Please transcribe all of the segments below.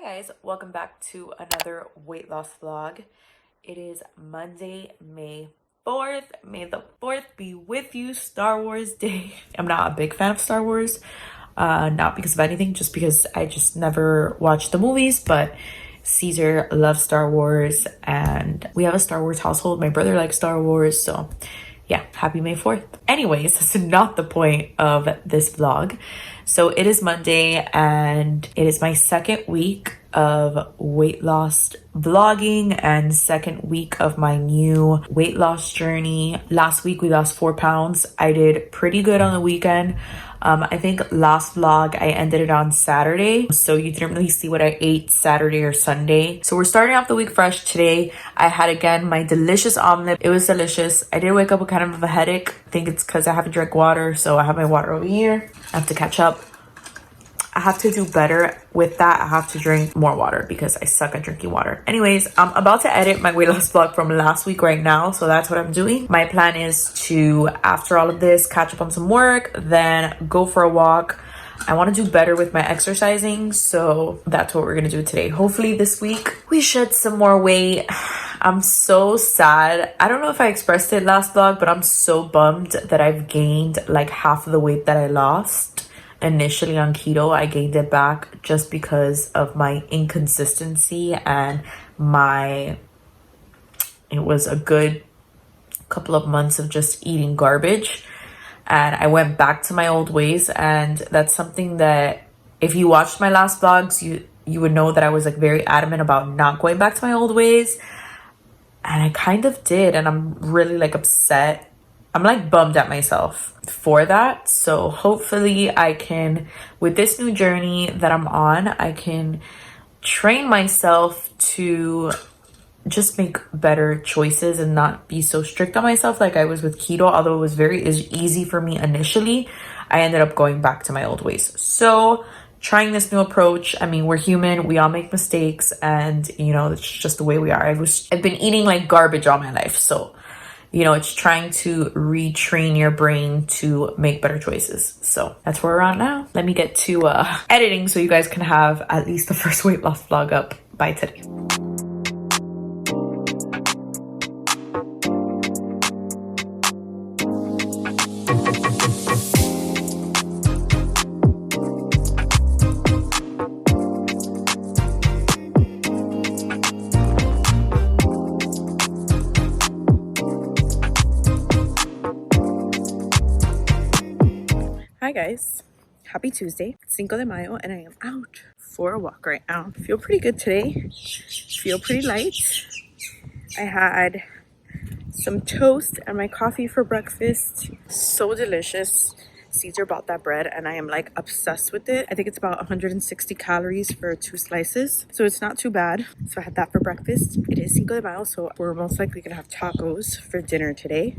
Guys, welcome back to another weight loss vlog. It is Monday, May 4th. May the 4th be with you, Star Wars Day. I'm not a big fan of Star Wars, not because of anything, just because I just never watched the movies, but Caesar loves Star Wars and we have a Star Wars household. My brother likes Star Wars, so yeah, happy May 4th. Anyways, that's not the point of this vlog. So it is Monday and it is my second week of weight loss vlogging and second week of my new weight loss journey. Last week we lost 4 pounds. I did pretty good on the weekend. I think last vlog I ended it on Saturday, so you didn't really see what I ate Saturday or Sunday. So we're starting off the week fresh today. I had again my delicious omelet. It was delicious. I did wake up with kind of a headache. I think it's because I haven't drank water, so I have my water over here. I have to catch up. I have to do better with that. I have to drink more water because I suck at drinking water. Anyways, I'm about to edit my weight loss vlog from last week right now. So that's what I'm doing. My plan is to, after all of this, catch up on some work, then go for a walk. I want to do better with my exercising. So that's what we're going to do today. Hopefully this week we shed some more weight. I'm so sad. I don't know if I expressed it last vlog, but I'm so bummed that I've gained like half of the weight that I lost. Initially on keto, I gained it back just because of my inconsistency and it was a good couple of months of just eating garbage, and I went back to my old ways. And that's something that if you watched my last vlogs, you would know that I was like very adamant about not going back to my old ways, and I kind of did, and I'm really like upset. I'm like bummed at myself for that. So hopefully I can, with this new journey that I'm on, I can train myself to just make better choices and not be so strict on myself like I was with keto. Although it was very easy for me initially, I ended up going back to my old ways. So trying this new approach, I mean, we're human, we all make mistakes, and you know, it's just the way we are. I've been eating like garbage all my life, so you know, it's trying to retrain your brain to make better choices. So that's where we're at now. Let me get to editing so you guys can have at least the first weight loss vlog up by today. Hi guys, happy Tuesday, Cinco de Mayo, and I am out for a walk right now. Feel pretty good today, feel pretty light. I had some toast and my coffee for breakfast. So delicious. Caesar bought that bread and I am like obsessed with it. I think it's about 160 calories for 2 slices, so it's not too bad. So I had that for breakfast. It is Cinco de Mayo, so we're most likely gonna have tacos for dinner today,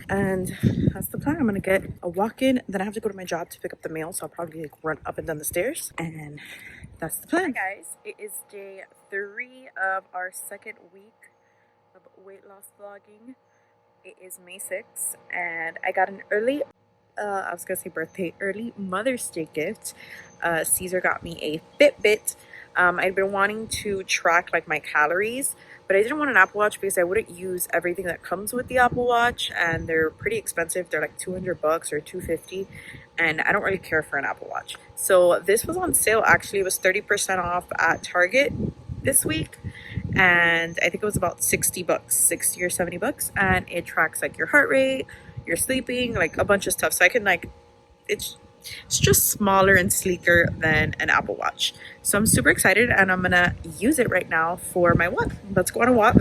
and that's the plan. I'm gonna get a walk in, then I have to go to my job to pick up the mail, so I'll probably like run up and down the stairs, and that's the plan. Hi guys, it is day 3 of our second week of weight loss vlogging. It is May 6th and I got an early early Mother's Day gift. Caesar got me a Fitbit. I'd been wanting to track like my calories, but I didn't want an Apple Watch because I wouldn't use everything that comes with the Apple Watch, and they're pretty expensive. They're like $200 or $250, and I don't really care for an Apple Watch. So this was on sale. Actually, it was 30% off at Target this week, and I think it was about $60, $60 or $70, and it tracks like your heart rate, your sleeping, like a bunch of stuff. So I can like, it's just smaller and sleeker than an Apple Watch. So I'm super excited and I'm gonna use it right now for my walk. Let's go on a walk.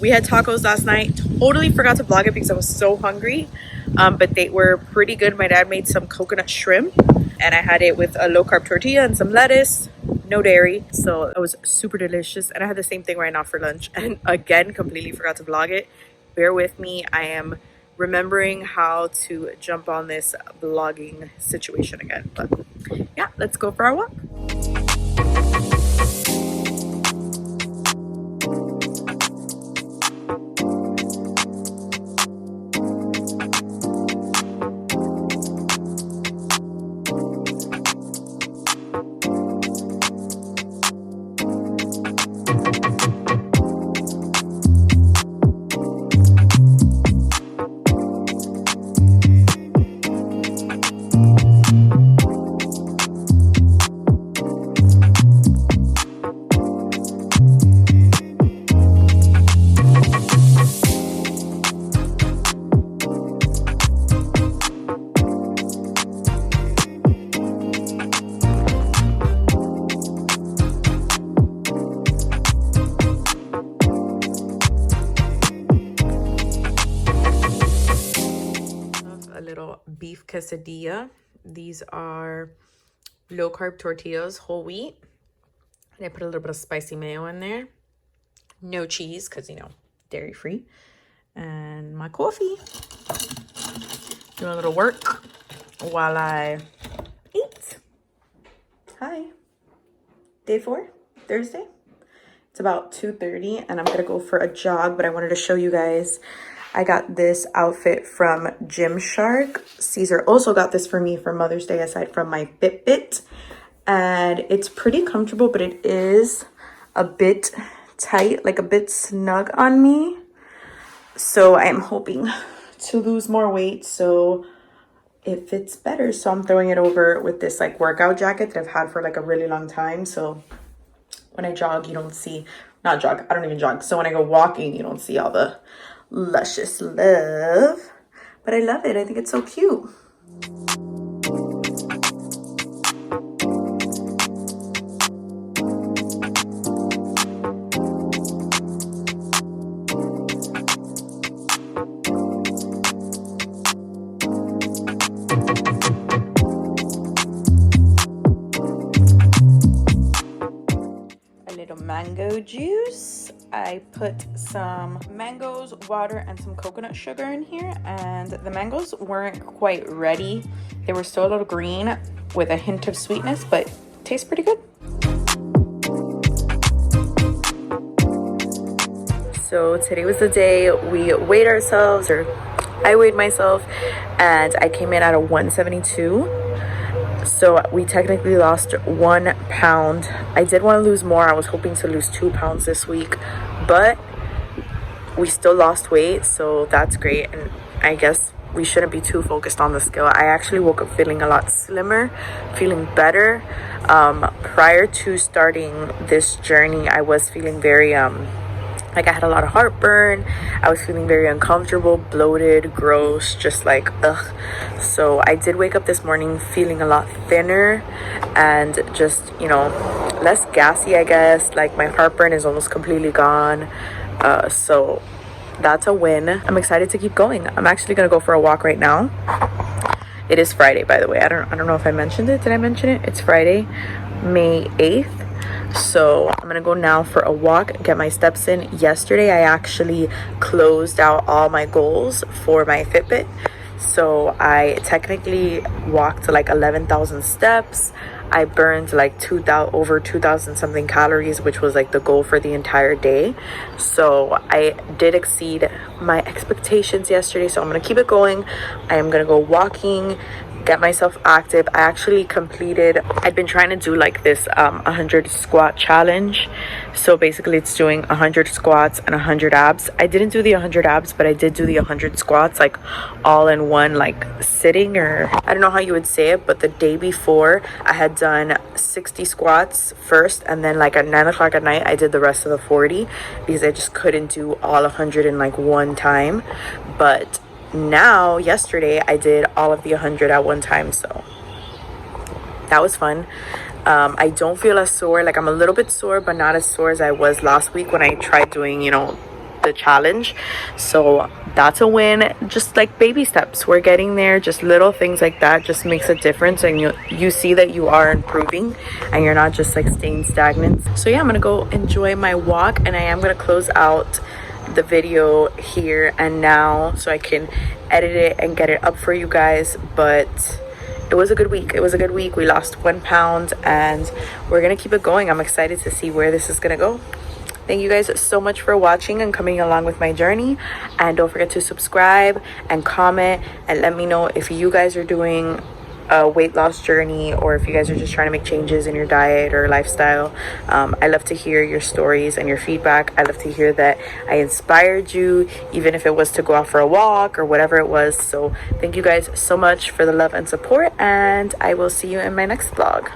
We had tacos last night. Totally forgot to vlog it because I was so hungry, but they were pretty good. My dad made some coconut shrimp and I had it with a low carb tortilla and some lettuce, no dairy. So it was super delicious, and I had the same thing right now for lunch, and again completely forgot to vlog it. Bear with me, I am remembering how to jump on this vlogging situation again. But yeah, let's go for our walk. quesadilla. These are low carb tortillas, whole wheat. And I put a little bit of spicy mayo in there. No cheese, because, you know, dairy free. And my coffee. Doing a little work while I eat. Hi. Day 4, Thursday. It's about 2:30 and I'm gonna go for a jog, but I wanted to show you guys. I got this outfit from Gymshark. Caesar also got this for me for Mother's Day aside from my Fitbit. And it's pretty comfortable, but it is a bit tight, like a bit snug on me. So I'm hoping to lose more weight so it fits better. So I'm throwing it over with this like workout jacket that I've had for like a really long time. So when I jog, you don't see, not jog, I don't even jog. So when I go walking, you don't see all the luscious love. But I love it. I think it's so cute. Mango juice. I put some mangoes, water, and some coconut sugar in here, and the mangoes weren't quite ready. They were still a little green with a hint of sweetness, but tastes pretty good. So today was the day we weighed ourselves, or I weighed myself, and I came in at a 172. So we technically lost 1 pound. I did want to lose more. I was hoping to lose 2 pounds this week, but we still lost weight, so that's great. And I guess we shouldn't be too focused on the scale. I actually woke up feeling a lot slimmer, feeling better. Prior to starting this journey, I was feeling very like I had a lot of heartburn. I was feeling very uncomfortable, bloated, gross, just like ugh. So I did wake up this morning feeling a lot thinner and just, you know, less gassy, I guess. Like my heartburn is almost completely gone. So that's a win. I'm excited to keep going. I'm actually gonna go for a walk right now. It is Friday, by the way. I don't know if I mentioned it. Did I mention it? It's Friday, May 8th. So I'm gonna go now for a walk, get my steps in. Yesterday I actually closed out all my goals for my Fitbit, so I technically walked to like 11,000 steps. I burned like over 2,000 something calories, which was like the goal for the entire day. So I did exceed my expectations yesterday, so I'm gonna keep it going. I am gonna go walking, get myself active. I actually completed, I've been trying to do like this 100 squat challenge. So basically it's doing 100 squats and 100 abs. I didn't do the 100 abs, but I did do the 100 squats like all in one like sitting, or I don't know how you would say it, but the day before I had done 60 squats first, and then like at 9 o'clock at night I did the rest of the 40 because I just couldn't do all 100 in like one time. But now yesterday I did all of the 100 at one time, so that was fun. I don't feel as sore. Like I'm a little bit sore, but not as sore as I was last week when I tried doing, you know, the challenge. So that's a win. Just like baby steps, we're getting there. Just little things like that just makes a difference, and you see that you are improving and you're not just like staying stagnant. So yeah, I'm gonna go enjoy my walk, and I am gonna close out the video here and now so I can edit it and get it up for you guys. But it was a good week. We lost 1 pound and we're gonna keep it going. I'm excited to see where this is gonna go. Thank you guys so much for watching and coming along with my journey, and don't forget to subscribe and comment and let me know if you guys are doing a weight loss journey, or if you guys are just trying to make changes in your diet or lifestyle. I love to hear your stories and your feedback. I love to hear that I inspired you, even if it was to go out for a walk or whatever it was. So thank you guys so much for the love and support, and I will see you in my next vlog.